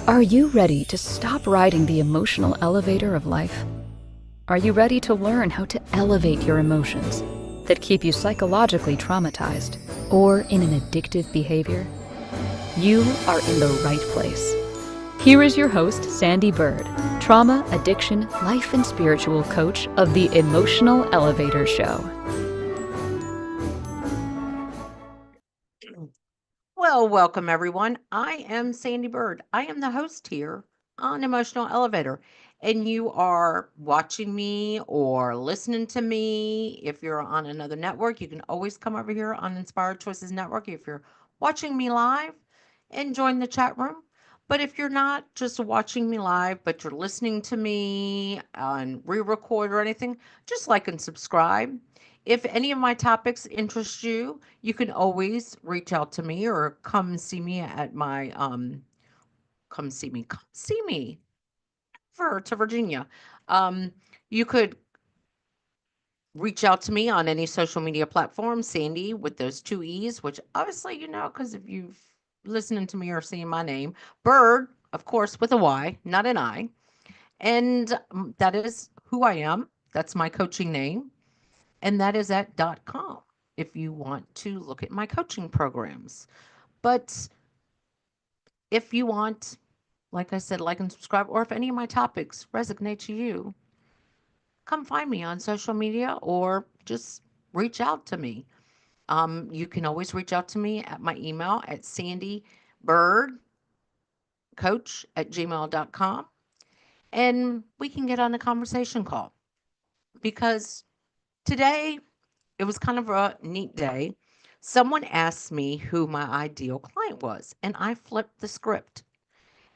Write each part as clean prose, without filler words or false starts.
Are you ready to stop riding the emotional elevator of life? Are you ready to learn how to elevate your emotions that keep you psychologically traumatized or in an addictive behavior? You are in the right place. Here is your host, Sandee Byrd, trauma, addiction, life, and spiritual coach of the Emotional Elevator Show. Well, welcome everyone. I am Sandee Byrd. I am the host here on Emotional Elevator, and you are watching me or listening to me. If you're on another network, you can always come over here on Inspired Choices Network if you're watching me live and join the chat room. But if you're not just watching me live, but you're listening to me on re-record or anything, just like and subscribe. If any of my topics interest you, you can always reach out to me or come see me at my come see me for to Virginia. Um, you could reach out to me on any social media platform, Sandee with those two E's, which obviously you know because if you've listening to me or seeing my name, Byrd, of course, with a Y, not an I, and that is who I am. That's my coaching name. And that is at .com if you want to look at my coaching programs. But if you want, like I said, like and subscribe, or if any of my topics resonate to you, come find me on social media or just reach out to me. You can always reach out to me at my email at sandeebirdcoach at gmail.com and we can get on a conversation call because today it was kind of a neat day. Someone asked me who my ideal client was, and I flipped the script.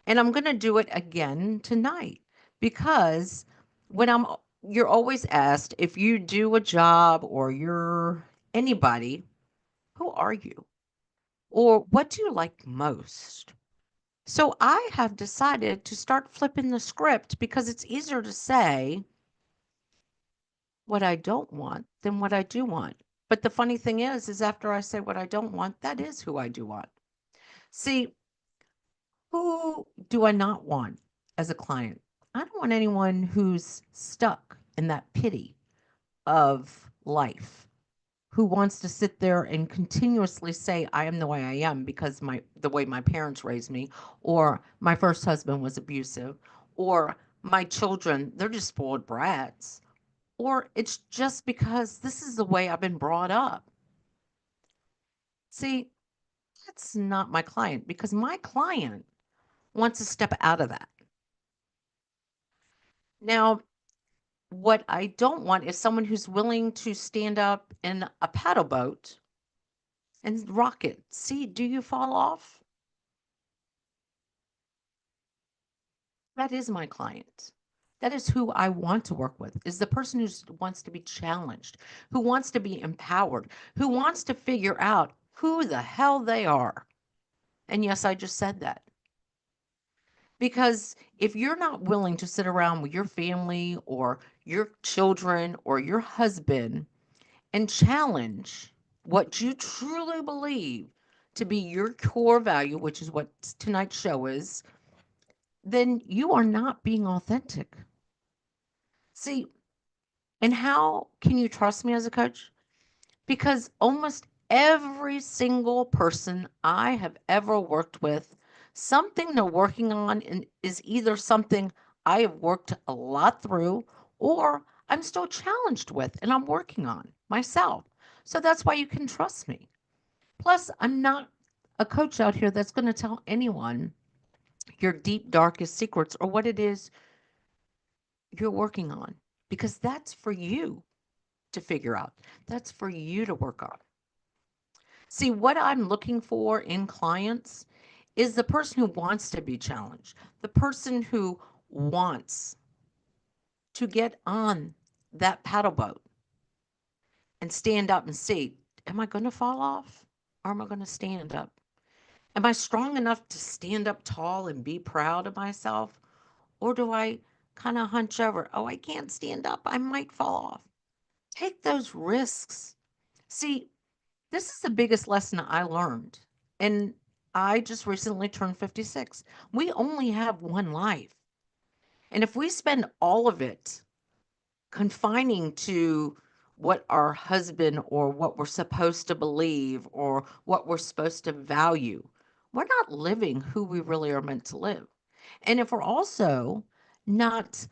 And I'm going to do it again tonight because when you're always asked if you do a job or you're anybody, who are you? Or what do you like most? So I have decided to start flipping the script because it's easier to say what I don't want than what I do want. But the funny thing is after I say what I don't want, that is who I do want. See, who do I not want as a client? I don't want anyone who's stuck in that pity of life, who wants to sit there and continuously say I am the way I am because the way my parents raised me, or my first husband was abusive, or my children, they're just spoiled brats, or it's just because this is the way I've been brought up. See, that's not my client because my client wants to step out of that. Now, what I don't want is someone who's willing to stand up in a paddle boat and rock it. See, do you fall off? That is my client. That is who I want to work with, is the person who wants to be challenged, who wants to be empowered, who wants to figure out who the hell they are. And yes, I just said that. Because if you're not willing to sit around with your family or your children or your husband and challenge what you truly believe to be your core value, which is what tonight's show is, then you are not being authentic. See, and how can you trust me as a coach? Because almost every single person I have ever worked with, something they're working on is either something I have worked a lot through or I'm still challenged with and I'm working on myself. So that's why you can trust me. Plus, I'm not a coach out here that's going to tell anyone your deep, darkest secrets or what it is you're working on because that's for you to figure out. That's for you to work on. See, what I'm looking for in clients is the person who wants to be challenged, the person who wants to get on that paddle boat and stand up and see, am I going to fall off or am I going to stand up? Am I strong enough to stand up tall and be proud of myself? Or do I kind of hunch over? Oh, I can't stand up. I might fall off. Take those risks. See, this is the biggest lesson I learned. And I just recently turned 56. We only have one life. And if we spend all of it confining to what our husband or what we're supposed to believe or what we're supposed to value, we're not living who we really are meant to live. And if we're also not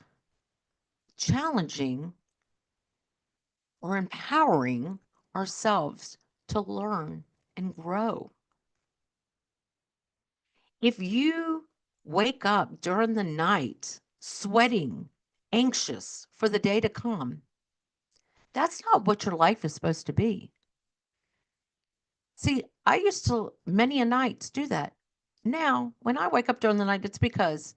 challenging or empowering ourselves to learn and grow. If you wake up during the night sweating, anxious for the day to come, that's not what your life is supposed to be. See, I used to many a nights do that. Now, when I wake up during the night, it's because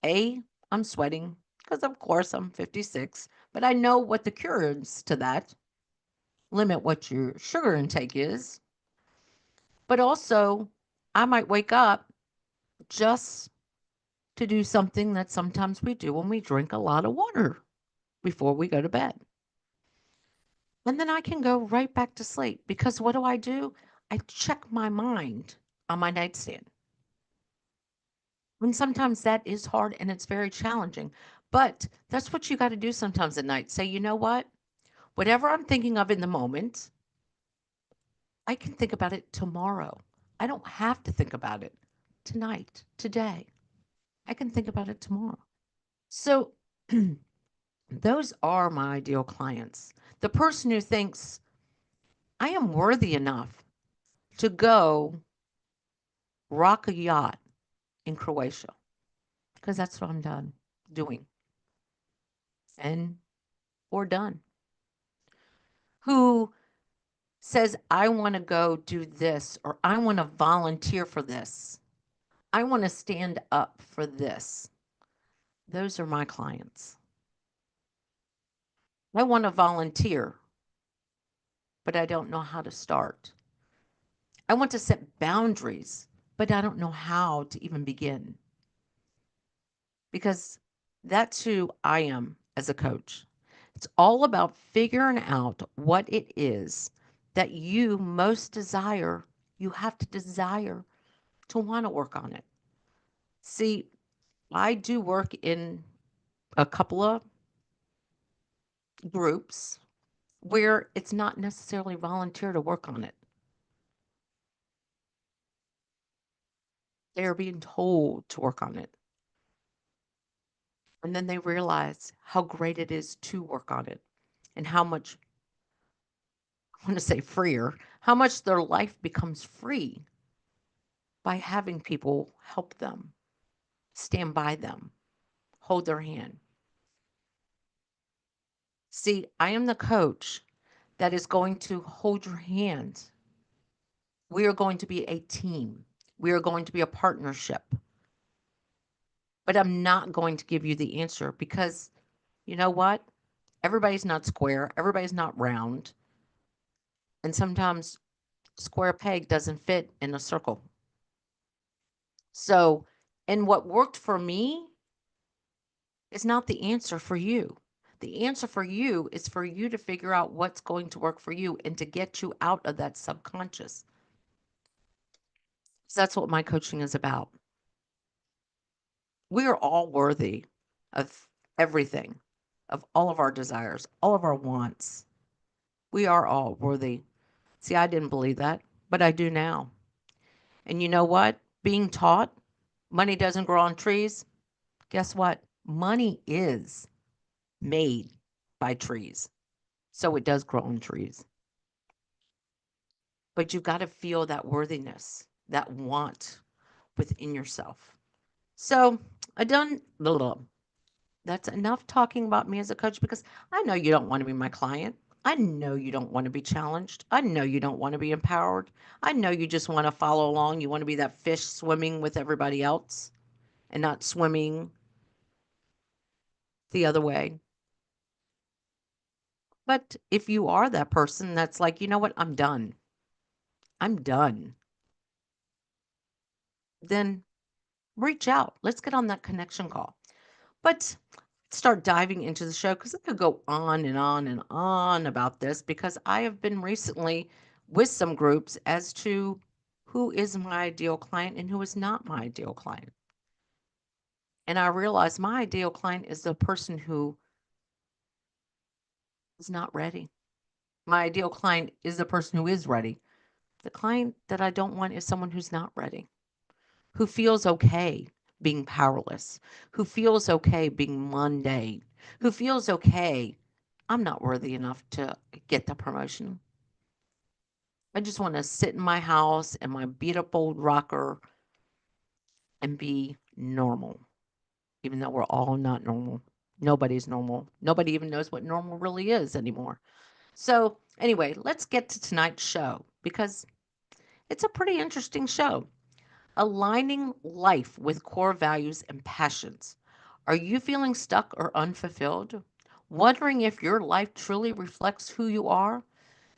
A, I'm sweating, because of course I'm 56, but I know what the cure is to that. Limit what your sugar intake is. But also, I might wake up just to do something that sometimes we do when we drink a lot of water before we go to bed. And then I can go right back to sleep because what do? I check my mind on my nightstand. And sometimes that is hard and it's very challenging. But that's what you got to do sometimes at night. Say, you know what? Whatever I'm thinking of in the moment, I can think about it tomorrow. I don't have to think about it tonight, today. I can think about it tomorrow. So those are my ideal clients. The person who thinks I am worthy enough to go rock a yacht in Croatia because that's what I'm done doing and or done. Who says, I want to go do this or I want to volunteer for this. I want to stand up for this. Those are my clients. I want to volunteer, but I don't know how to start. I want to set boundaries, but I don't know how to even begin because that's who I am as a coach. It's all about figuring out what it is that you most desire. You have to desire to want to work on it. See, I do work in a couple of groups where it's not necessarily volunteer to work on it. They are being told to work on it. And then they realize how great it is to work on it and how much, I want to say freer, how much their life becomes free by having people help them, stand by them, hold their hand. See, I am the coach that is going to hold your hand. We are going to be a team. We are going to be a partnership. But I'm not going to give you the answer because you know what? Everybody's not square, everybody's not round. And sometimes square peg doesn't fit in a circle. So, and what worked for me is not the answer for you. The answer for you is for you to figure out what's going to work for you and to get you out of that subconscious. So that's what my coaching is about. We are all worthy of everything, of all of our desires, all of our wants. We are all worthy. See, I didn't believe that, but I do now. And you know what? Being taught money doesn't grow on trees. Guess what? Money is made by trees. So it does grow on trees. But you've got to feel that worthiness, that want within yourself. So I done that's enough talking about me as a coach because I know you don't want to be my client. I know you don't want to be challenged. I know you don't want to be empowered. I know you just want to follow along. You want to be that fish swimming with everybody else and not swimming the other way. But if you are that person that's like, you know what, I'm done. I'm done. Then reach out. Let's get on that connection call. But start diving into the show because I could go on and on and on about this because I have been recently with some groups as to who is my ideal client and who is not my ideal client. And I realized my ideal client is the person who is not ready. My ideal client is the person who is ready. The client that I don't want is someone who's not ready, who feels okay being powerless, who feels okay being mundane, who feels okay, I'm not worthy enough to get the promotion. I just want to sit in my house in my beat up old rocker and be normal, even though we're all not normal. Nobody's normal. Nobody even knows what normal really is anymore. So, anyway, let's get to tonight's show because it's a pretty interesting show. Aligning life with core values and passions. Are you feeling stuck or unfulfilled? Wondering if your life truly reflects who you are?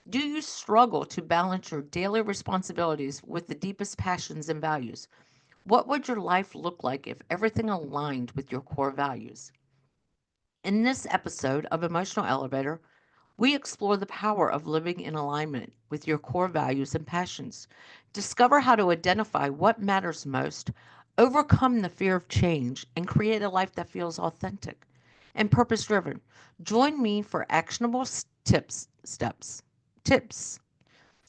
Do you struggle to balance your daily responsibilities with the deepest passions and values? What would your life look like if everything aligned with your core values? In this episode of Emotional Elevator, we explore the power of living in alignment with your core values and passions. Discover how to identify what matters most, overcome the fear of change, and create a life that feels authentic and purpose driven. Join me for actionable tips,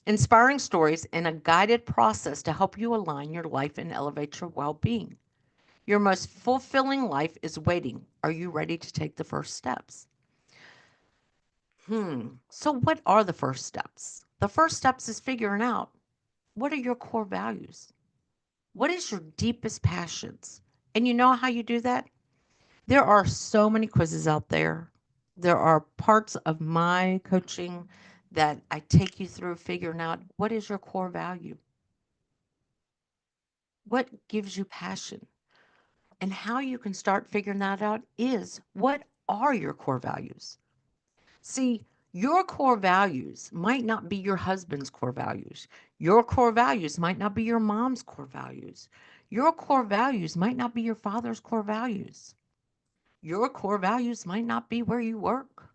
inspiring stories, and a guided process to help you align your life and elevate your well being. Your most fulfilling life is waiting. Are you ready to take the first steps? So, what are the first steps? The first steps is figuring out what are your core values? What is your deepest passions? And you know how you do that? There are so many quizzes out there. There are parts of my coaching that I take you through figuring out what is your core value? What gives you passion? And how you can start figuring that out is what are your core values? See, your core values might not be your husband's core values. Your core values might not be your mom's core values. Your core values might not be your father's core values. Your core values might not be where you work.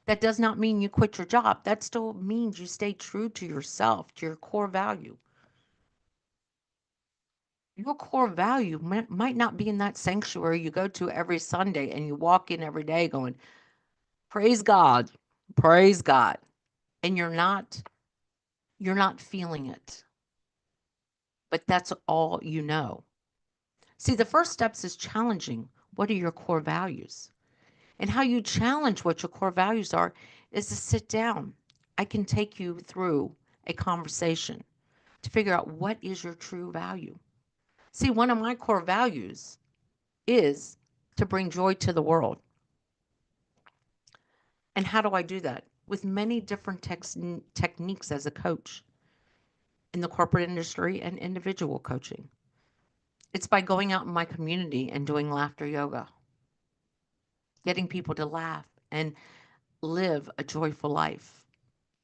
That does not mean you quit your job. That still means you stay true to yourself, to your core value. Your core value might not be in that sanctuary you go to every Sunday and you walk in every day going, praise God, praise God. And you're not feeling it, but that's all you know. See, the first steps is challenging what are your core values? And how you challenge what your core values are is to sit down. I can take you through a conversation to figure out what is your true value. See, one of my core values is to bring joy to the world. And how do I do that? With many different techniques as a coach in the corporate industry and individual coaching. It's by going out in my community and doing laughter yoga, getting people to laugh and live a joyful life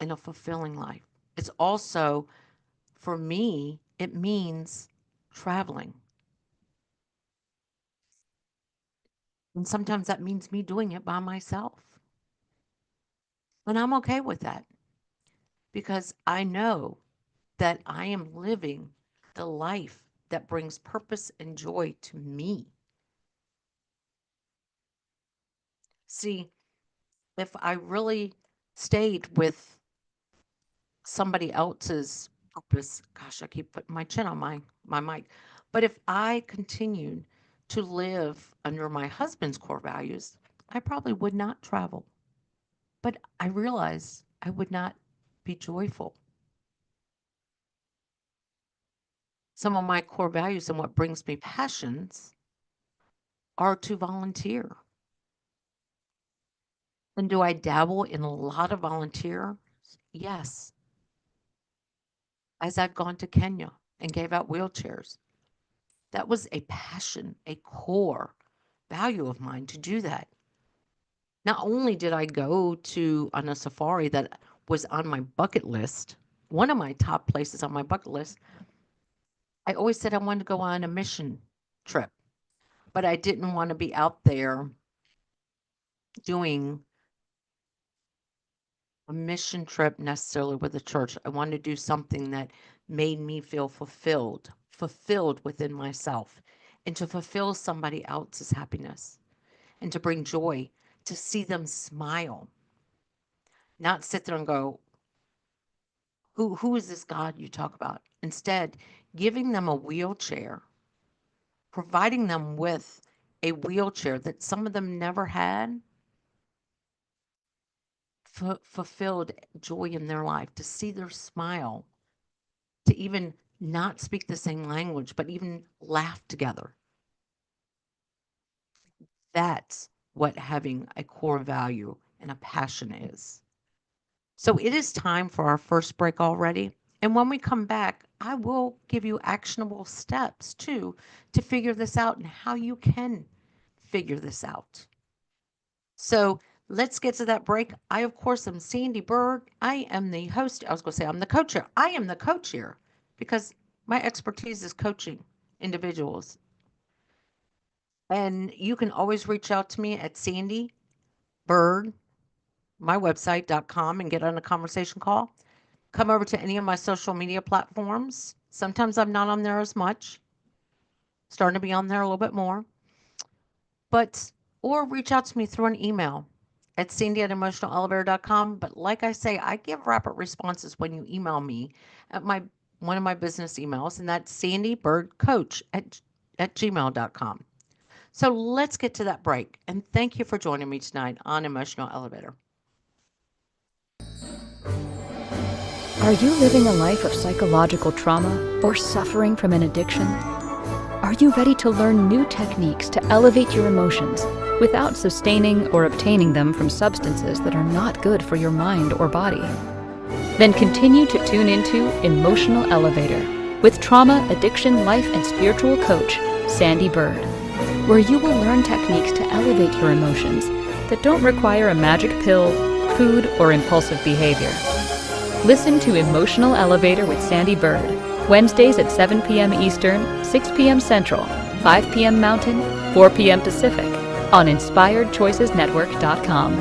and a fulfilling life. It's also, for me, it means traveling. And sometimes that means me doing it by myself. And I'm okay with that because I know that I am living the life that brings purpose and joy to me. See, if I really stayed with somebody else's purpose. Gosh, I keep putting my chin on my mic. But if I continued to live under my husband's core values, I probably would not travel. But I realize I would not be joyful. Some of my core values and what brings me passions are to volunteer. And do I dabble in a lot of volunteer? Yes. As I've gone to Kenya and gave out wheelchairs, that was a passion, a core value of mine to do that. Not only did I go to on a safari that was on my bucket list, one of my top places on my bucket list, I always said I wanted to go on a mission trip, but I didn't want to be out there doing a mission trip necessarily with a church. I wanted to do something that made me feel fulfilled within myself, and to fulfill somebody else's happiness, and to bring joy, to see them smile, not sit there and go, who is this God you talk about? Instead, giving them a wheelchair, providing them with a wheelchair that some of them never had, fulfilled joy in their life, to see their smile, to even not speak the same language, but even laugh together. That's what having a core value and a passion is. So it is time for our first break already. And when we come back, I will give you actionable steps too to figure this out and how you can figure this out. So let's get to that break. I, of course, am Sandee Byrd. I am the host. I was going to say I'm the coach here. I am the coach here because my expertise is coaching individuals. And you can always reach out to me at Sandee Byrd, my website.com, and get on a conversation call. Come over to any of my social media platforms. Sometimes I'm not on there as much, starting to be on there a little bit more. But or reach out to me through an email at cindy@emotionalelevator.com. But like I say, I give rapid responses when you email me at my one of my business emails, and that's sandeebirdcoach at gmail.com. So let's get to that break. And thank you for joining me tonight on Emotional Elevator. Are you living a life of psychological trauma or suffering from an addiction? Are you ready to learn new techniques to elevate your emotions without sustaining or obtaining them from substances that are not good for your mind or body? Then continue to tune into Emotional Elevator with trauma, addiction, life, and spiritual coach, Sandee Byrd, where you will learn techniques to elevate your emotions that don't require a magic pill, food, or impulsive behavior. Listen to Emotional Elevator with Sandee Byrd, Wednesdays at 7 p.m. Eastern, 6 p.m. Central, 5 p.m. Mountain, 4 p.m. Pacific, on InspiredChoicesNetwork.com.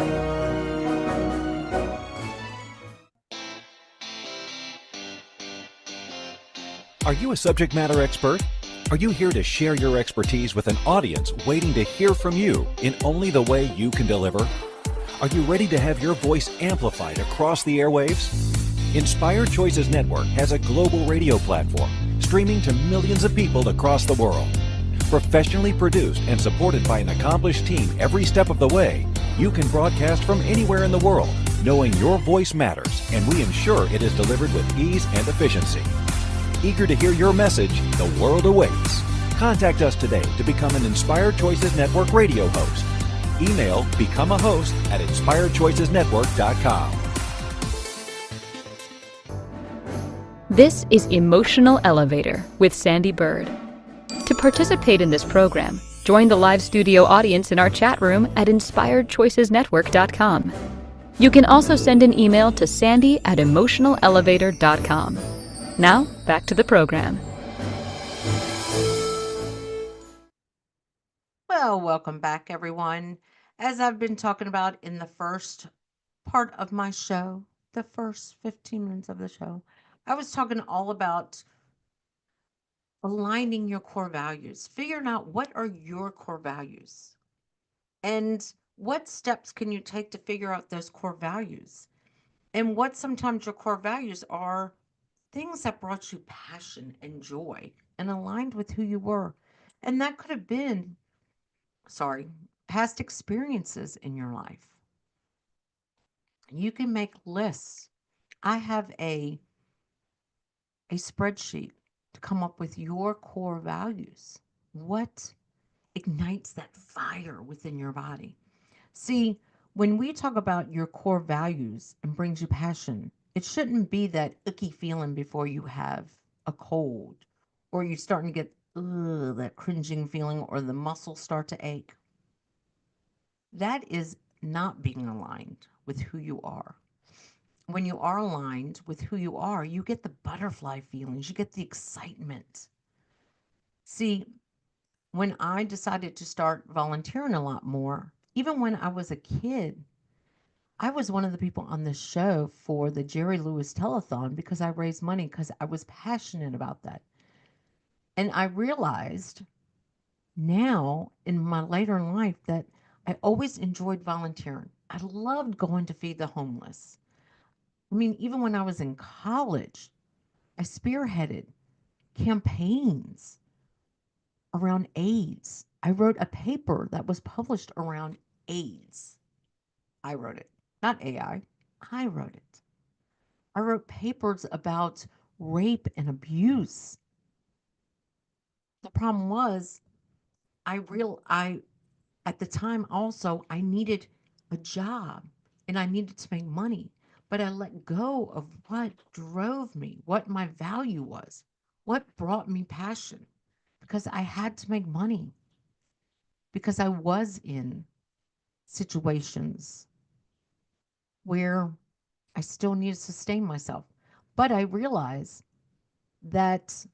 Are you a subject matter expert? Are you here to share your expertise with an audience waiting to hear from you in only the way you can deliver? Are you ready to have your voice amplified across the airwaves? Inspired Choices Network has a global radio platform streaming to millions of people across the world. Professionally produced and supported by an accomplished team every step of the way, you can broadcast from anywhere in the world, knowing your voice matters, and we ensure it is delivered with ease and efficiency. Eager to hear your message, the world awaits. Contact us today to become an Inspired Choices Network radio host. Email become a host at inspiredchoicesnetwork.com. This is Emotional Elevator with Sandee Byrd. To participate in this program, join the live studio audience in our chat room at inspiredchoicesnetwork.com. You can also send an email to sandy@emotionalelevator.com. Now, back to the program. Well, welcome back, everyone. As I've been talking about in the first part of my show, the first 15 minutes of the show, I was talking all about aligning your core values, figuring out what are your core values and what steps can you take to figure out those core values, and what sometimes your core values are things that brought you passion and joy and aligned with who you were. And that could have been, sorry, past experiences in your life. You can make lists. I have a spreadsheet to come up with your core values. What ignites that fire within your body? See, when we talk about your core values and brings you passion, it shouldn't be that icky feeling before you have a cold, or you're starting to get that cringing feeling, or the muscles start to ache. That is not being aligned with who you are. When you are aligned with who you are, you get the butterfly feelings, you get the excitement. See, when I decided to start volunteering a lot more, even when I was a kid, I was one of the people on the show for the Jerry Lewis telethon because I raised money because I was passionate about that. And I realized now in my later in life that I always enjoyed volunteering. I loved going to feed the homeless. I mean, even when I was in college, I spearheaded campaigns around AIDS. I wrote a paper that was published around AIDS. I wrote it, not AI. I wrote it. I wrote papers about rape and abuse. The problem was I at the time also I needed a job and I needed to make money, but I let go of what drove me, what my value was, what brought me passion because I had to make money because I was in situations where I still need to sustain myself. But I realize that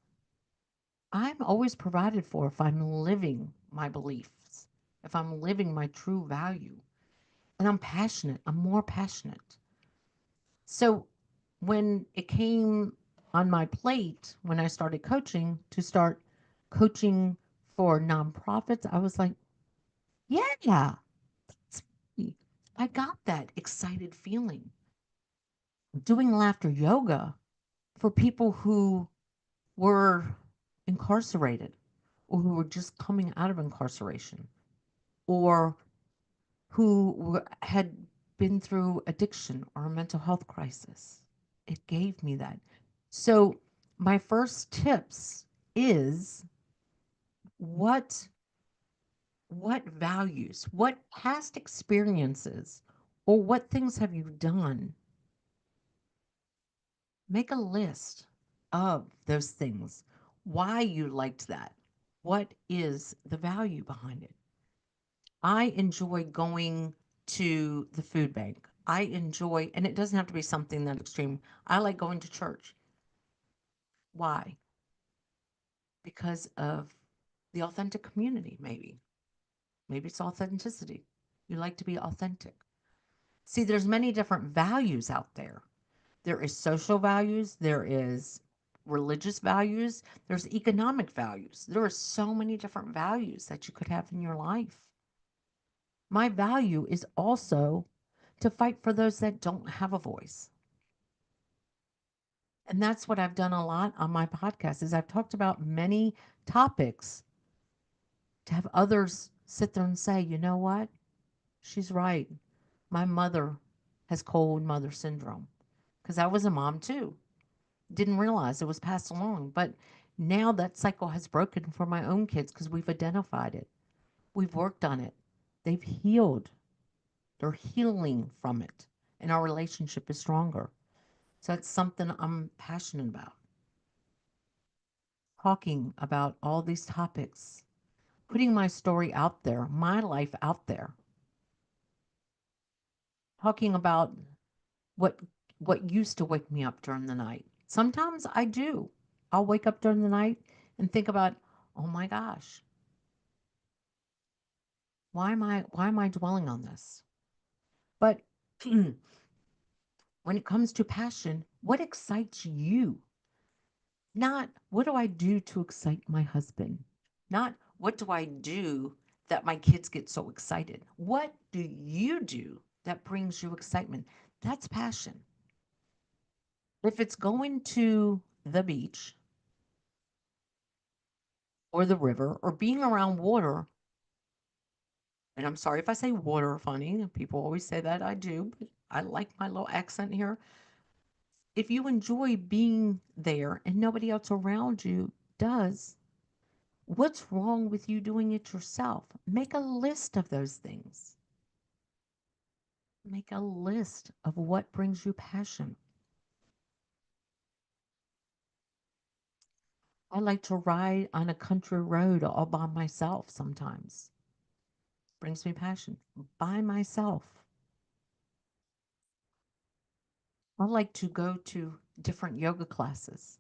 I'm always provided for if I'm living my beliefs, if I'm living my true value. And I'm passionate, I'm more passionate. So when it came on my plate, when I started coaching, to start coaching for nonprofits, I was like, yeah, it's me. I got that excited feeling. Doing laughter yoga for people who were incarcerated or who were just coming out of incarceration or had been through addiction or a mental health crisis. It gave me that. So, my first tips is what values, what past experiences or what things have you done? Make a list of those things. Why you liked that? What is the value behind it? I enjoy going to the food bank. I enjoy, and it doesn't have to be something that extreme. I like going to church. Why? Because of the authentic community, maybe. Maybe it's authenticity. You like to be authentic. See, there's many different values out there. There is social values, there is religious values, there's economic values. There are so many different values that you could have in your life. My value is also to fight for those that don't have a voice. And that's what I've done a lot on my podcast is I've talked about many topics to have others sit there and say, you know what? She's right. My mother has cold mother syndrome because I was a mom too. Didn't realize it was passed along. But now that cycle has broken for my own kids because we've identified it. We've worked on it. They've healed. They're healing from it. And our relationship is stronger. So that's something I'm passionate about. Talking about all these topics, putting my story out there, my life out there, talking about what what used to wake me up during the night. Sometimes I do. I'll wake up during the night and think about, oh my gosh, why am I dwelling on this? But when it comes to passion, what excites you? Not what do I do to excite my husband? Not what do I do that my kids get so excited? What do you do that brings you excitement? That's passion. If it's going to the beach or the river or being around water, and I'm sorry if I say water funny, people always say that I do, but I like my little accent here. If you enjoy being there and nobody else around you does, what's wrong with you doing it yourself? Make a list of those things. Make a list of what brings you passion. I like to ride on a country road all by myself sometimes. Brings me passion. By myself. I like to go to different yoga classes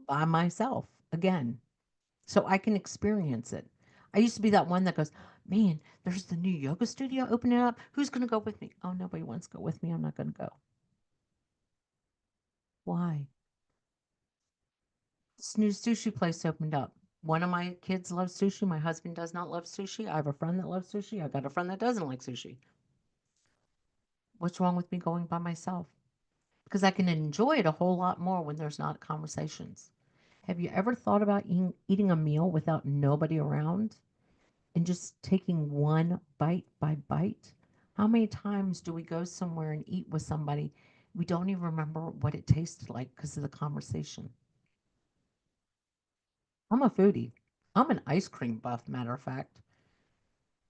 by myself again so I can experience it. I used to be that one that goes, Man, there's the new yoga studio opening up. Who's going to go with me? Oh, nobody wants to go with me. I'm not going to go. Why? This new sushi place opened up. One of my kids loves sushi. My husband does not love sushi. I have a friend that loves sushi. I got a friend that doesn't like sushi. What's wrong with me going by myself? Because I can enjoy it a whole lot more when there's not conversations. Have you ever thought about eating a meal without nobody around and just taking one bite by bite? How many times do we go somewhere and eat with somebody? We don't even remember what it tasted like because of the conversation. I'm a foodie. I'm an ice cream buff, matter of fact.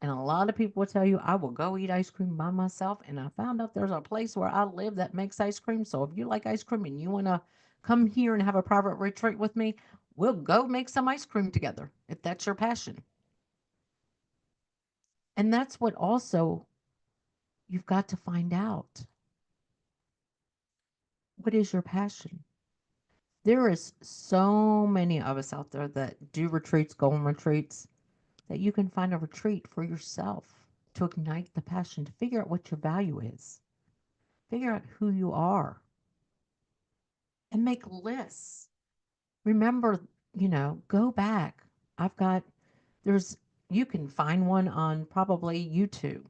And a lot of people will tell you I will go eat ice cream by myself. And I found out there's a place where I live that makes ice cream. So if you like ice cream and you want to come here and have a private retreat with me, we'll go make some ice cream together if that's your passion. And that's what also you've got to find out. What is your passion? There is so many of us out there that do retreats, go on retreats, that you can find a retreat for yourself to ignite the passion, to figure out what your value is, figure out who you are, and make lists. Remember, go back. I've got, there's, you can find one on probably YouTube.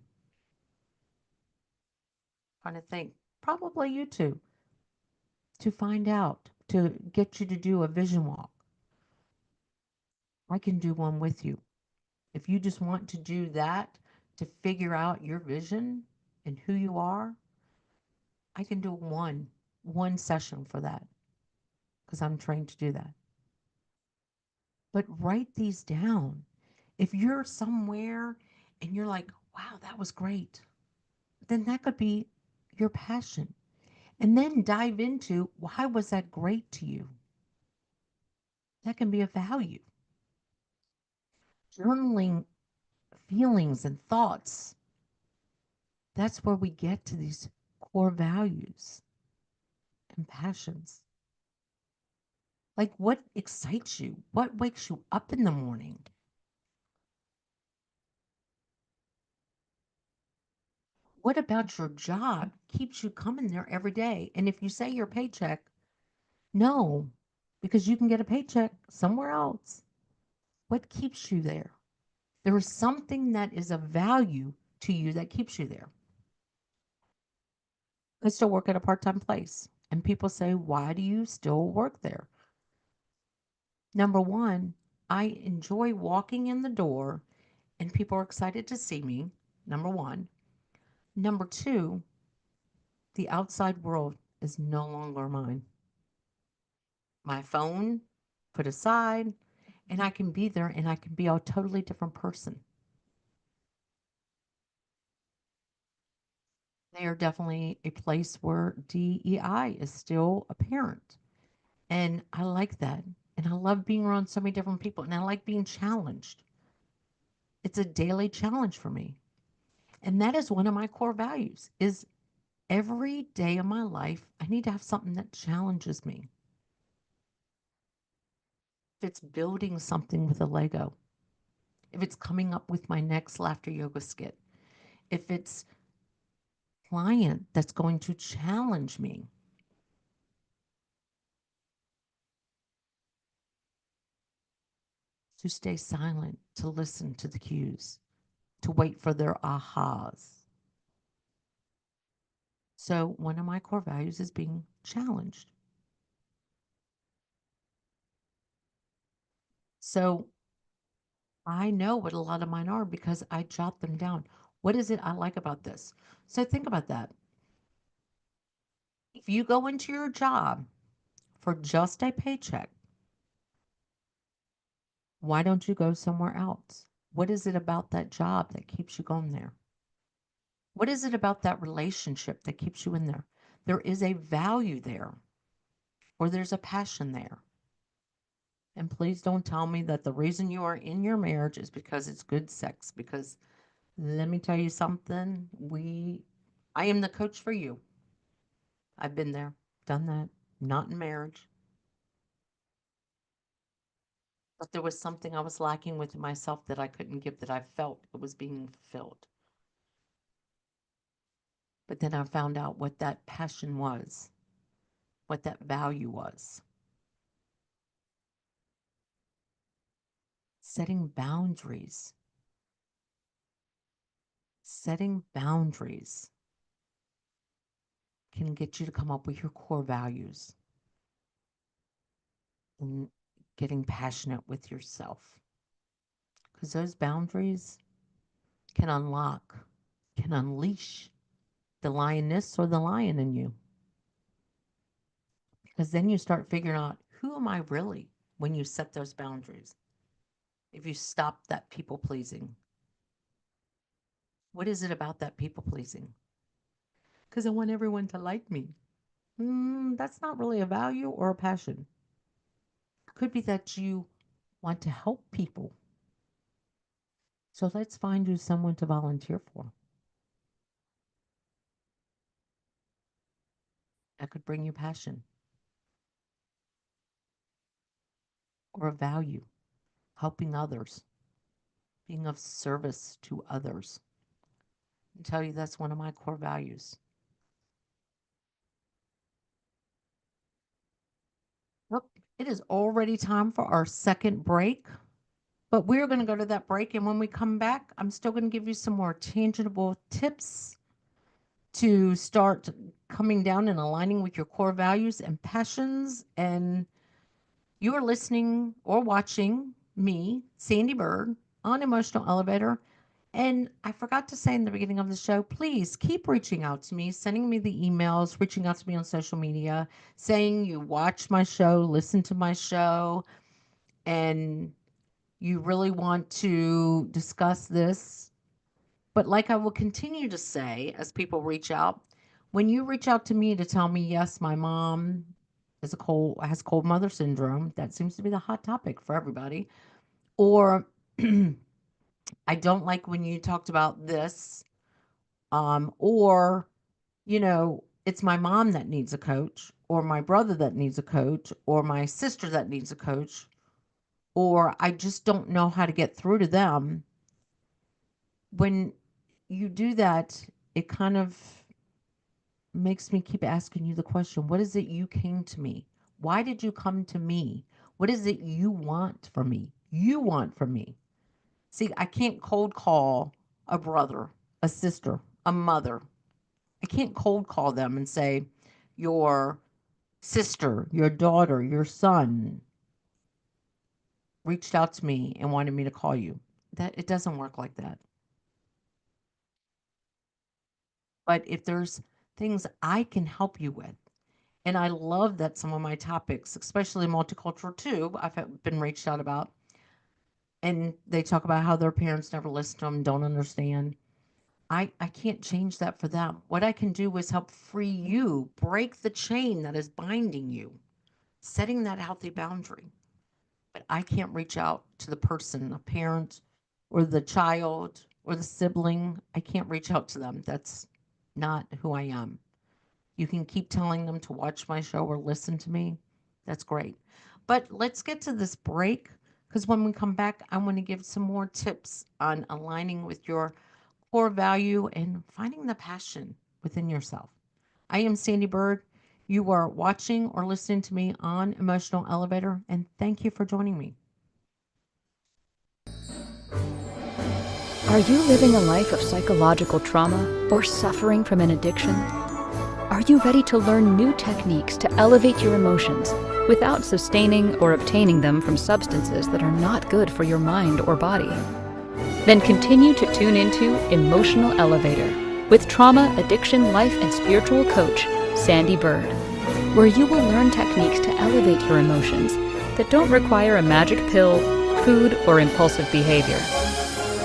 Trying to think, probably YouTube to find out, to get you to do a vision walk. I can do one with you. If you just want to do that to figure out your vision and who you are, I can do one session for that because I'm trained to do that. But write these down. If you're somewhere and you're like, wow, that was great, then that could be your passion. And then dive into why was that great to you? That can be a value. Journaling feelings and thoughts. That's where we get to these core values and passions. Like what excites you? What wakes you up in the morning? What about your job keeps you coming there every day? And if you say your paycheck, no, because you can get a paycheck somewhere else. What keeps you there? There is something that is of value to you that keeps you there. I still work at a part-time place, and people say, why do you still work there? Number one, I enjoy walking in the door and people are excited to see me. Number one. Number two, the outside world is no longer mine. My phone put aside, and I can be there and I can be a totally different person. They are definitely a place where DEI is still apparent. And I like that. And I love being around so many different people. And I like being challenged. It's a daily challenge for me. And that is one of my core values is every day of my life, I need to have something that challenges me. If it's building something with a Lego, if it's coming up with my next laughter yoga skit, if it's client that's going to challenge me. To stay silent, to listen to the cues, to wait for their ahas. So one of my core values is being challenged. So I know what a lot of mine are because I jot them down. What is it I like about this? So think about that. If you go into your job for just a paycheck, why don't you go somewhere else? What is it about that job that keeps you going there? What is it about that relationship that keeps you in there? There is a value there, or there's a passion there. And please don't tell me that the reason you are in your marriage is because it's good sex, because let me tell you something, I am the coach for you. I've been there, done that, not in marriage. But there was something I was lacking within myself that I couldn't give, that I felt it was being fulfilled. But then I found out what that passion was, what that value was. Setting boundaries. Setting boundaries can get you to come up with your core values and getting passionate with yourself. Because those boundaries can unlock, can unleash the lioness or the lion in you. Because then you start figuring out, who am I really, when you set those boundaries? If you stop that people pleasing, what is it about that people pleasing? Because I want everyone to like me. That's not really a value or a passion. It could be that you want to help people. So let's find you someone to volunteer for. That could bring you passion or a value, helping others, being of service to others. I tell you, that's one of my core values. Well, it is already time for our second break, but we're going to go to that break. And when we come back, I'm still going to give you some more tangible tips to start coming down and aligning with your core values and passions. And you are listening or watching me, Sandee Byrd, on Emotional Elevator. And I forgot to say in the beginning of the show, please keep reaching out to me, sending me the emails, reaching out to me on social media, saying you watch my show, listen to my show, and you really want to discuss this. But like I will continue to say, as people reach out, when you reach out to me to tell me, yes, my mom has cold mother syndrome, that seems to be the hot topic for everybody, or I don't like when you talked about this, or, it's my mom that needs a coach, or my brother that needs a coach, or my sister that needs a coach, or I just don't know how to get through to them. When you do that, it kind of makes me keep asking you the question, what is it you came to me? Why did you come to me? What is it you want from me? You want from me. See, I can't cold call a brother, a sister, a mother. I can't cold call them and say, your sister, your daughter, your son reached out to me and wanted me to call you. That it doesn't work like that. But if there's things I can help you with, and I love that some of my topics, especially multicultural too, been reached out about, and they talk about how their parents never listen to them, don't understand. I can't change that for them. What I can do is help free you, break the chain that is binding you, setting that healthy boundary. But I can't reach out to the person, the parent, or the child, or the sibling. I can't reach out to them. That's not who I am. You can keep telling them to watch my show or listen to me. That's great. But let's get to this break, because when we come back, I want to give some more tips on aligning with your core value and finding the passion within yourself. I am Sandee Byrd. You are watching or listening to me on Emotional Elevator, and thank you for joining me. Are you living a life of psychological trauma or suffering from an addiction? Are you ready to learn new techniques to elevate your emotions without sustaining or obtaining them from substances that are not good for your mind or body? Then continue to tune into Emotional Elevator with trauma, addiction, life, and spiritual coach, Sandee Byrd, where you will learn techniques to elevate your emotions that don't require a magic pill, food, or impulsive behavior.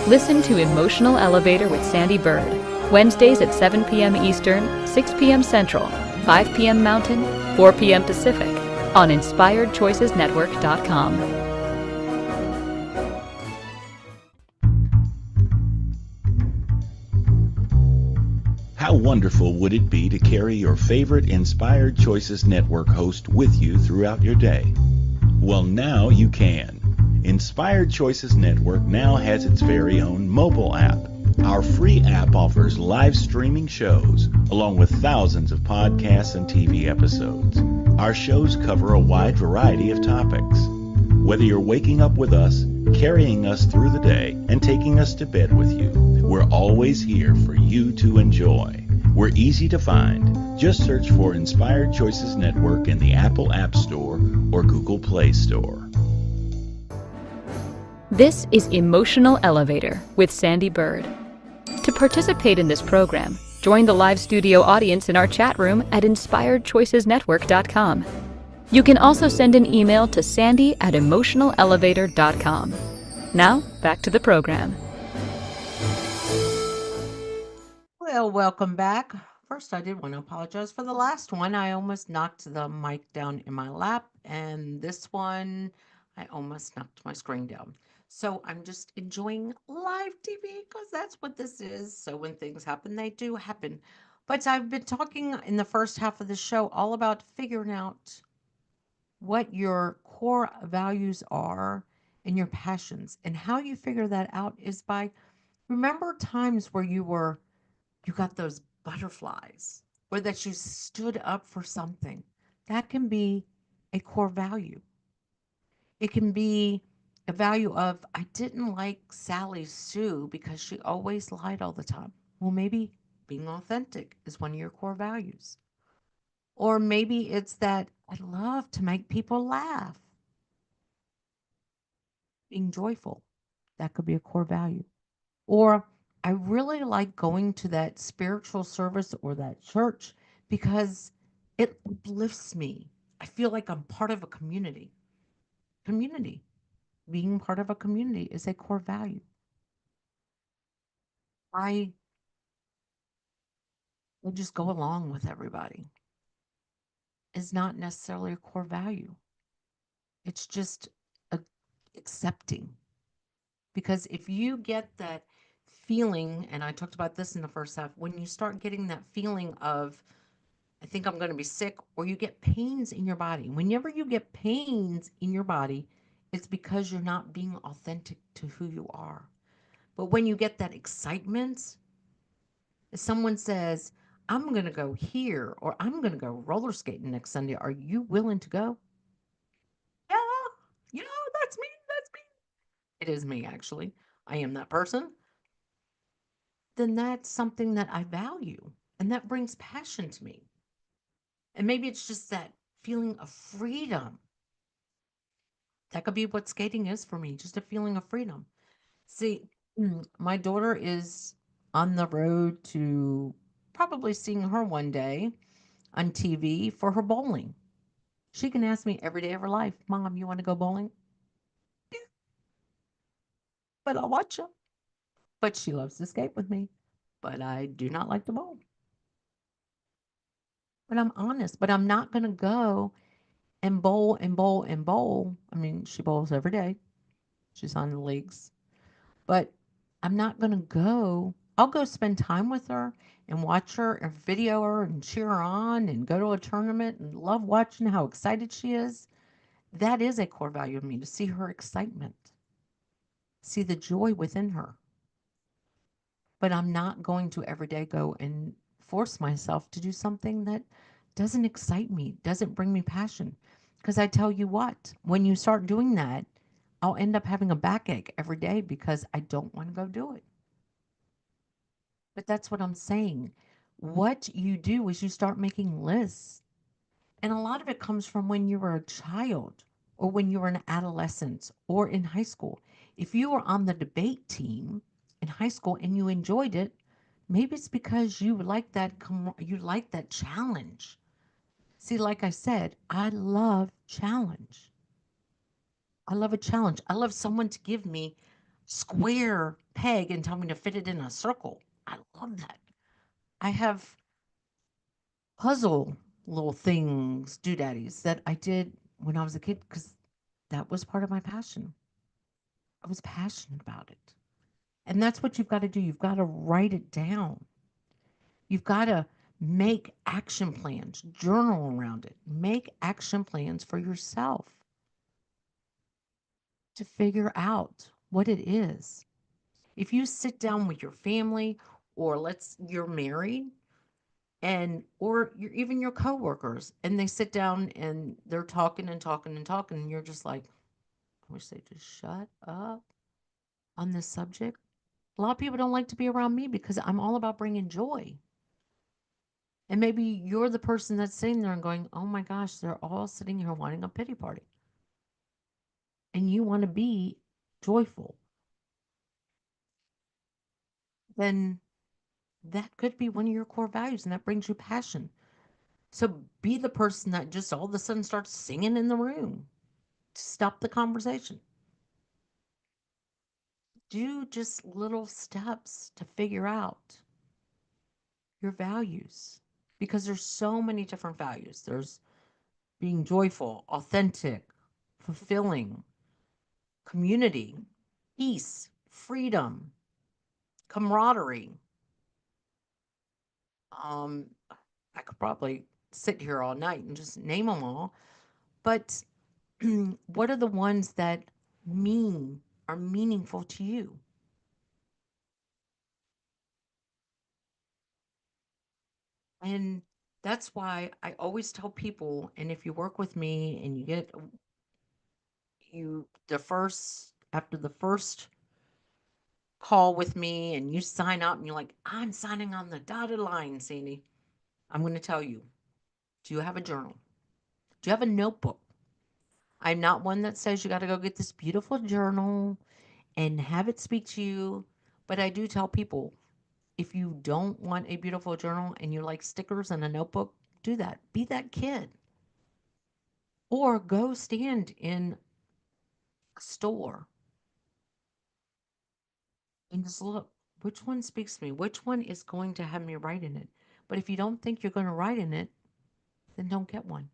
Listen to Emotional Elevator with Sandee Byrd, Wednesdays at 7 p.m. Eastern, 6 p.m. Central, 5 p.m. Mountain, 4 p.m. Pacific, on InspiredChoicesNetwork.com. How wonderful would it be to carry your favorite Inspired Choices Network host with you throughout your day? Well, now you can. Inspired Choices Network now has its very own mobile app. Our free app offers live streaming shows, along with thousands of podcasts and TV episodes. Our shows cover a wide variety of topics. Whether you're waking up with us, carrying us through the day, and taking us to bed with you, we're always here for you to enjoy. We're easy to find. Just search for Inspired Choices Network in the Apple App Store or Google Play Store. This is Emotional Elevator with Sandee Byrd. To participate in this program, join the live studio audience in our chat room at inspiredchoicesnetwork.com. You can also send an email to sandy@emotionalelevator.com. Now, back to the program. Well, welcome back. First, I did want to apologize for the last one. I almost knocked the mic down in my lap, and this one, I almost knocked my screen down. So I'm just enjoying live TV because that's what this is. So when things happen, they do happen. But I've been talking in the first half of the show all about figuring out what your core values are and your passions. And how you figure that out is by remember times where you got those butterflies or that you stood up for something. That can be a core value. It can be a value of, I didn't like Sally Sue because she always lied all the time. Well, maybe being authentic is one of your core values. Or maybe it's that I love to make people laugh. Being joyful, that could be a core value. Or I really like going to that spiritual service or that church because it uplifts me. I feel like I'm part of a community. Community. Being part of a community is a core value. I will just go along with everybody. Is not necessarily a core value. It's just a, accepting. Because if you get that feeling, and I talked about this in the first half, when you start getting that feeling of, I think I'm going to be sick, or you get pains in your body. Whenever you get pains in your body, it's because you're not being authentic to who you are. But when you get that excitement, if someone says, I'm going to go here, or I'm going to go roller skating next Sunday, are you willing to go? Yeah, that's me. That's me. It is me, actually. I am that person. Then that's something that I value, and that brings passion to me. And maybe it's just that feeling of freedom. That could be what skating is for me, just a feeling of freedom. See, my daughter is on the road to probably seeing her one day on TV for her bowling. She can ask me every day of her life, Mom, you want to go bowling? Yeah, but I'll watch her. But she loves to skate with me. But I do not like to bowl. But I'm honest. But I'm not going to go and bowl and bowl and bowl. I mean, she bowls every day. She's on the leagues. But I'm not going to go. I'll go spend time with her and watch her and video her and cheer her on and go to a tournament and love watching how excited she is. That is a core value of me, to see her excitement, see the joy within her. But I'm not going to every day go and force myself to do something that doesn't excite me, doesn't bring me passion. Because I tell you what, when you start doing that, I'll end up having a backache every day because I don't want to go do it. But that's what I'm saying. What you do is you start making lists. And a lot of it comes from when you were a child or when you were an adolescent or in high school. If you were on the debate team in high school and you enjoyed it, maybe it's because you like that challenge. See, like I said, I love challenge. I love a challenge. I love someone to give me square peg and tell me to fit it in a circle. I love that. I have puzzle little things, doodaddies that I did when I was a kid because that was part of my passion. I was passionate about it. And that's what you've got to do. You've got to write it down. You've got to make action plans, journal around it, make action plans for yourself. to figure out what it is. If you sit down with your family, or you're married, and or even your coworkers, and they sit down and they're talking and talking and talking, and you're just like, I wish they just shut up on this subject. A lot of people don't like to be around me because I'm all about bringing joy. And maybe you're the person that's sitting there and going, oh my gosh, they're all sitting here wanting a pity party. And you want to be joyful. Then that could be one of your core values, and that brings you passion. So be the person that just all of a sudden starts singing in the room to stop the conversation. Do just little steps to figure out your values, because there's so many different values. There's being joyful, authentic, fulfilling, community, peace, freedom, camaraderie. Um, I could probably sit here all night and just name them all, but what are the ones that are meaningful to you? And that's why I always tell people, and if you work with me and after the first call with me and you sign up and you're like, I'm signing on the dotted line, Sandy, I'm going to tell you, do you have a journal? Do you have a notebook? I'm not one that says you got to go get this beautiful journal and have it speak to you. But I do tell people, if you don't want a beautiful journal and you like stickers and a notebook, do that. Be that kid. Or go stand in a store and just look. Which one speaks to me? Which one is going to have me write in it? But if you don't think you're going to write in it, then don't get one.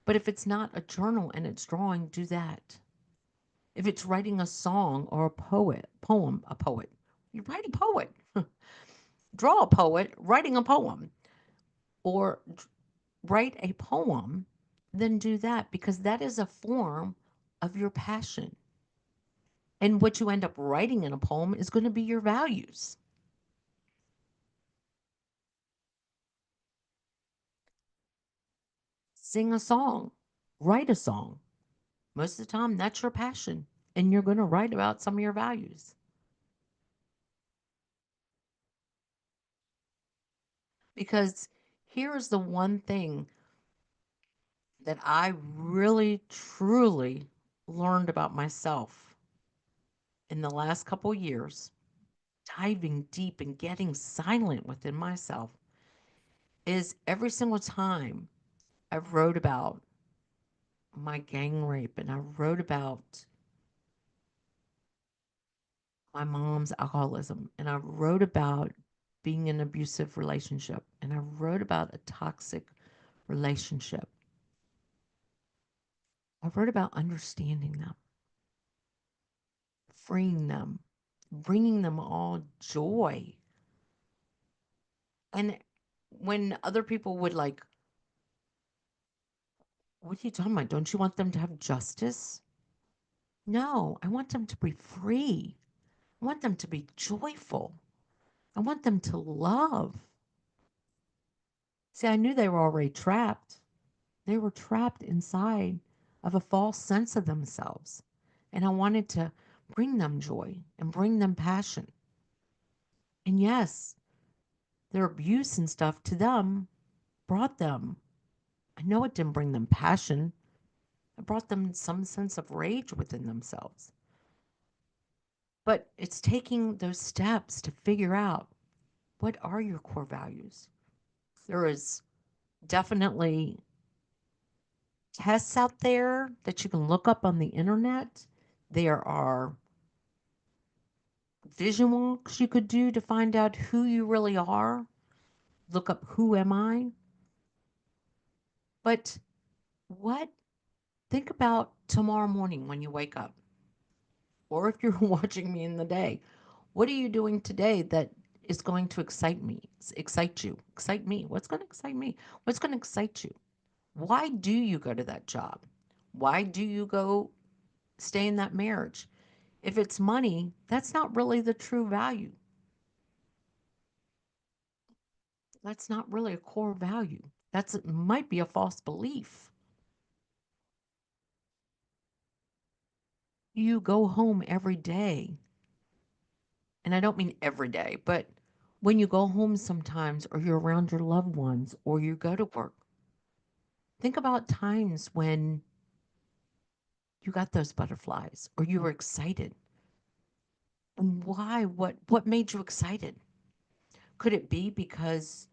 But if it's not a journal and it's drawing, do that. If it's writing a song or a poet, you write a poet. Draw a poet writing a poem, or write a poem, then do that, because that is a form of your passion. And what you end up writing in a poem is going to be your values. Sing a song, write a song. Most of the time, that's your passion, and you're going to write about some of your values. Because here's the one thing that I really, truly learned about myself in the last couple years, diving deep and getting silent within myself, is every single time I wrote about my gang rape, and I wrote about my mom's alcoholism, and I wrote about being in an abusive relationship, and I wrote about a toxic relationship. I wrote about understanding them, freeing them, bringing them all joy. And when other people would like, what are you talking about? Don't you want them to have justice? No, I want them to be free. I want them to be joyful. I want them to love. See, I knew they were already trapped. They were trapped inside of a false sense of themselves. And I wanted to bring them joy and bring them passion. And yes, their abuse and stuff to them brought them, I know it didn't bring them passion. It brought them some sense of rage within themselves. But it's taking those steps to figure out, what are your core values? There is definitely tests out there that you can look up on the internet. There are vision walks you could do to find out who you really are. Look up, who am I? But what, think about tomorrow morning when you wake up, or if you're watching me in the day, what are you doing today that is going to excite you, excite me? What's going to excite me? What's going to excite you? Why do you go to that job? Why do you go stay in that marriage. If it's money, that's not really the true value. That's not really a core value. That's might be a false belief. You go home every day, and I don't mean every day, but when you go home sometimes, or you're around your loved ones, or you go to work, think about times when you got those butterflies or you were excited. And why? What made you excited? Could it be because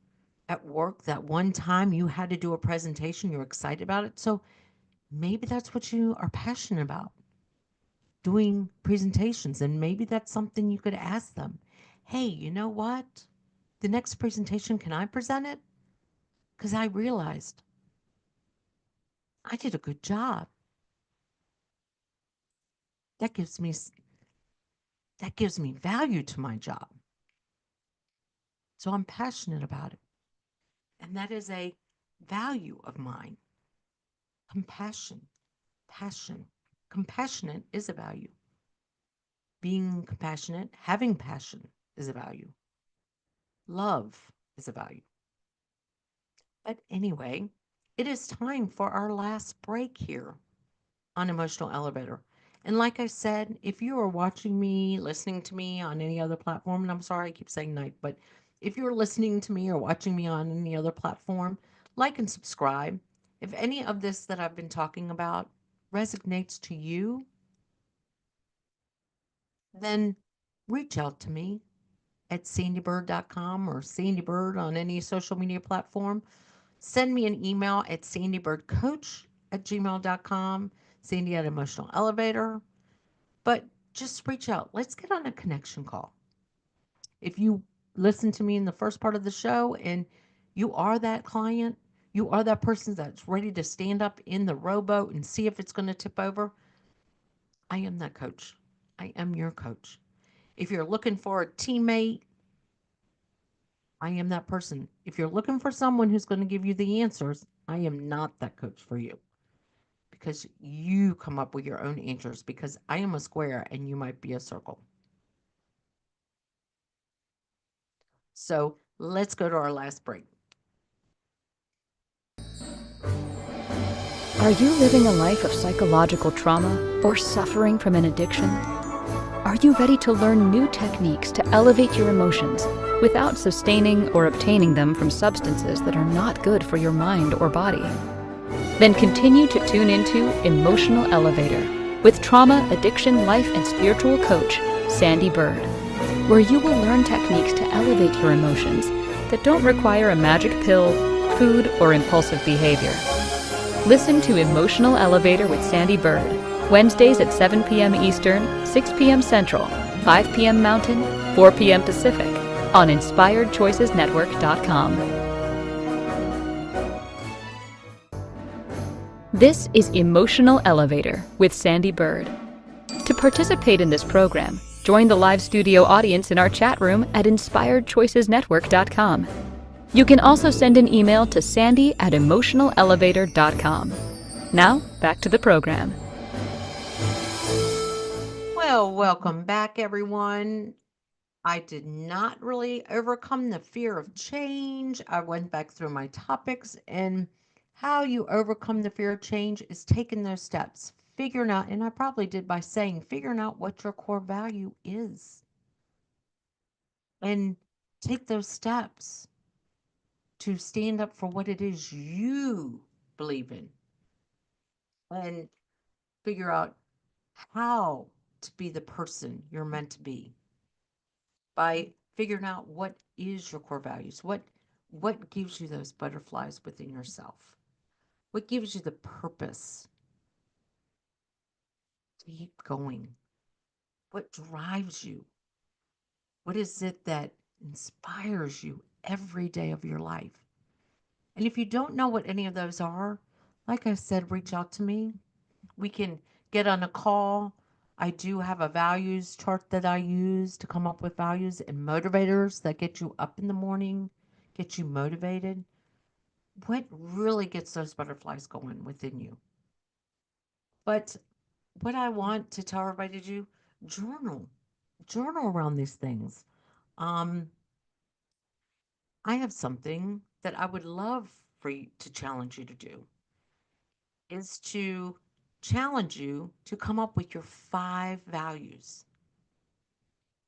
at work that one time you had to do a presentation, you're excited about it? So maybe that's what you are passionate about, doing presentations. And maybe that's something you could ask them. Hey, you know what? The next presentation, can I present it? Because I realized I did a good job. That gives me that gives me value to my job. So I'm passionate about it. And that is a value of mine. Compassion, passion. Compassionate is a value. Being compassionate, having passion is a value. Love is a value. But anyway, it is time for our last break here on Emotional Elevator. And like I said, if you are watching me, listening to me on any other platform, and I'm sorry I keep saying night, but if you're listening to me or watching me on any other platform, like and subscribe. If any of this that I've been talking about resonates to you, then reach out to me at sandeebyrd.com or sandybyrd on any social media platform. Send me an email at sandeebirdcoach@gmail.com, Sandy at Emotional Elevator. But just reach out. Let's get on a connection call. If you listen to me in the first part of the show and you are that client, you are that person that's ready to stand up in the rowboat and see if it's going to tip over, I am that coach. I am your coach. If you're looking for a teammate, I am that person. If you're looking for someone who's going to give you the answers, I am not that coach for you, because you come up with your own answers, because I am a square and you might be a circle. So let's go to our last break. Are you living a life of psychological trauma or suffering from an addiction? Are you ready to learn new techniques to elevate your emotions without sustaining or obtaining them from substances that are not good for your mind or body? Then continue to tune into Emotional Elevator with trauma, addiction, life, and spiritual coach, Sandee Byrd, where you will learn techniques to elevate your emotions that don't require a magic pill, food, or impulsive behavior. Listen to Emotional Elevator with Sandee Byrd, Wednesdays at 7 p.m. Eastern, 6 p.m. Central, 5 p.m. Mountain, 4 p.m. Pacific, on InspiredChoicesNetwork.com. This is Emotional Elevator with Sandee Byrd. To participate in this program, join the live studio audience in our chat room at InspiredChoicesNetwork.com. You can also send an email to sandy@emotionalelevator.com. Now, back to the program. Well, welcome back, everyone. I did not really overcome the fear of change. I went back through my topics, and how you overcome the fear of change is taking those steps, figuring out, and I probably did by saying, figuring out what your core value is, and take those steps to stand up for what it is you believe in, and figure out how to be the person you're meant to be by figuring out what is your core values, what gives you those butterflies within yourself, what gives you the purpose to keep going, what drives you, what is it that inspires you every day of your life. And if you don't know what any of those are, like I said, reach out to me. We can get on a call. I do have a values chart that I use to come up with values and motivators that get you up in the morning, get you motivated. What really gets those butterflies going within you? But what I want to tell everybody to do, journal. Journal around these things. Um, I have something that I would love for you to challenge you to do is to challenge you to come up with your 5 values.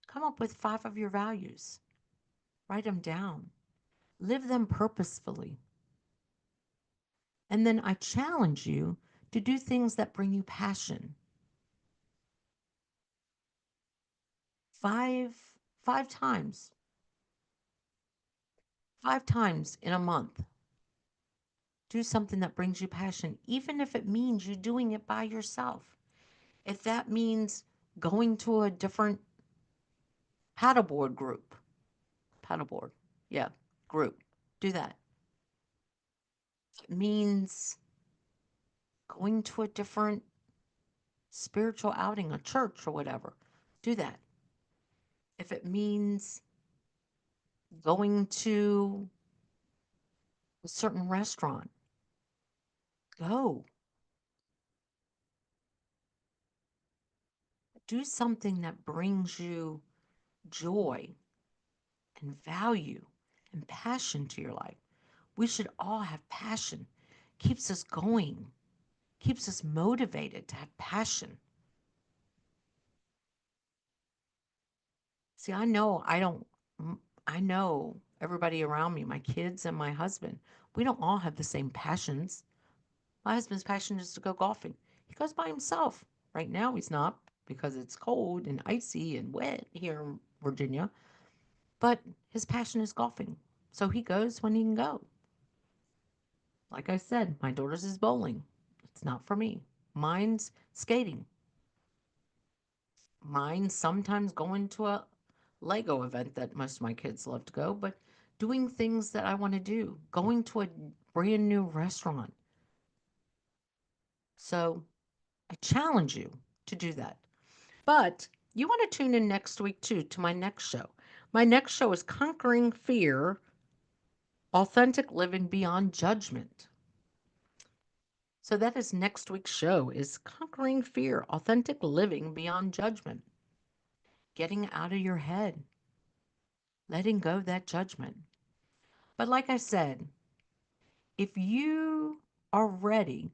Come up with 5 of your values. Write them down. Live them purposefully. And then I challenge you to do things that bring you passion. Five, 5 times, 5 times in a month. Do something that brings you passion, even if it means you doing it by yourself. If that means going to a different paddleboard group, paddleboard, yeah, group, do that. If it means going to a different spiritual outing, a church or whatever, do that. If it means going to a certain restaurant, go. Do something that brings you joy and value and passion to your life. We should all have passion. Keeps us going, keeps us motivated to have passion. See, I know everybody around me, my kids and my husband, we don't all have the same passions. My husband's passion is to go golfing. He goes by himself. Right now he's not because it's cold and icy and wet here in Virginia, but his passion is golfing. So he goes when he can go. Like I said, my daughter's is bowling. It's not for me. Mine's skating. Mine's sometimes going to a Lego event that most of my kids love to go, but doing things that I want to do, going to a brand new restaurant. So I challenge you to do that. But you want to tune in next week too to my next show. My next show is Conquering Fear, Authentic Living Beyond Judgment. So that is next week's show is Conquering Fear, Authentic Living Beyond Judgment. Getting out of your head. Letting go of that judgment. But like I said, if you are ready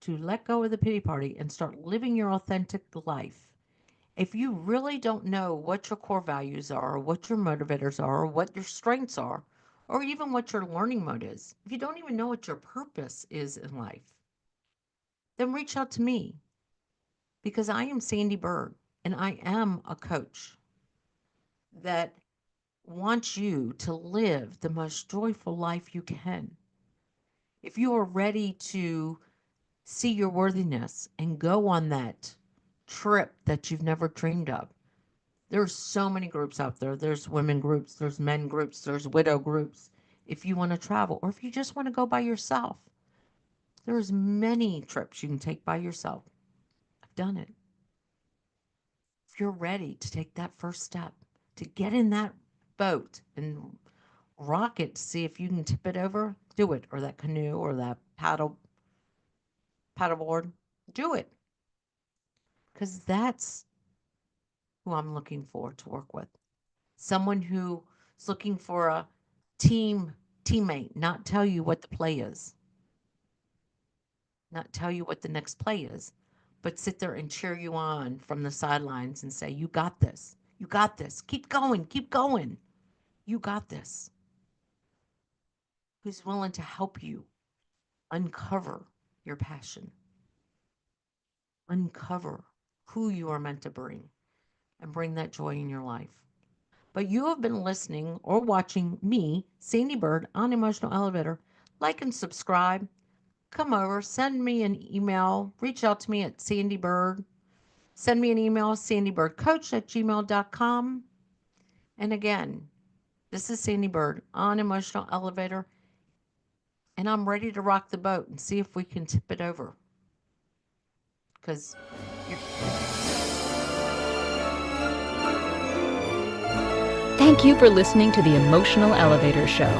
to let go of the pity party and start living your authentic life, if you really don't know what your core values are, or what your motivators are, or what your strengths are, or even what your learning mode is, if you don't even know what your purpose is in life, then reach out to me because I am Sandee Byrd and I am a coach that wants you to live the most joyful life you can. If you are ready to see your worthiness and go on that trip that you've never dreamed of, there's so many groups out there. There's women groups, there's men groups, there's widow groups. If you want to travel or if you just want to go by yourself, there's many trips you can take by yourself. I've done it. If you're ready to take that first step, to get in that boat and rock it to see if you can tip it over, do it. Or that canoe or that paddleboard, do it. Because that's who I'm looking for to work with. Someone who's looking for a teammate, not tell you what the play is, not tell you what the next play is, but sit there and cheer you on from the sidelines and say, you got this. You got this. Keep going. Keep going. You got this. Who's willing to help you uncover your passion, uncover who you are meant to bring, and bring that joy in your life. But you have been listening or watching me, Sandee Byrd, on Emotional Elevator. Like and subscribe. Come over, send me an email, reach out to me at Sandee Byrd. Send me an email, sandeebirdcoach@gmail.com. And again, this is Sandee Byrd on Emotional Elevator. And I'm ready to rock the boat and see if we can tip it over. Because Thank you for listening to the Emotional Elevator Show.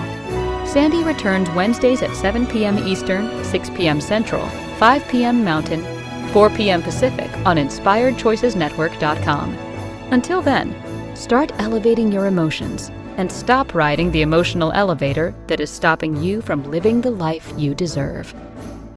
Sandee returns Wednesdays at 7 p.m. Eastern, 6 p.m. Central, 5 p.m. Mountain, 4 p.m. Pacific on InspiredChoicesNetwork.com. Until then, start elevating your emotions and stop riding the emotional elevator that is stopping you from living the life you deserve.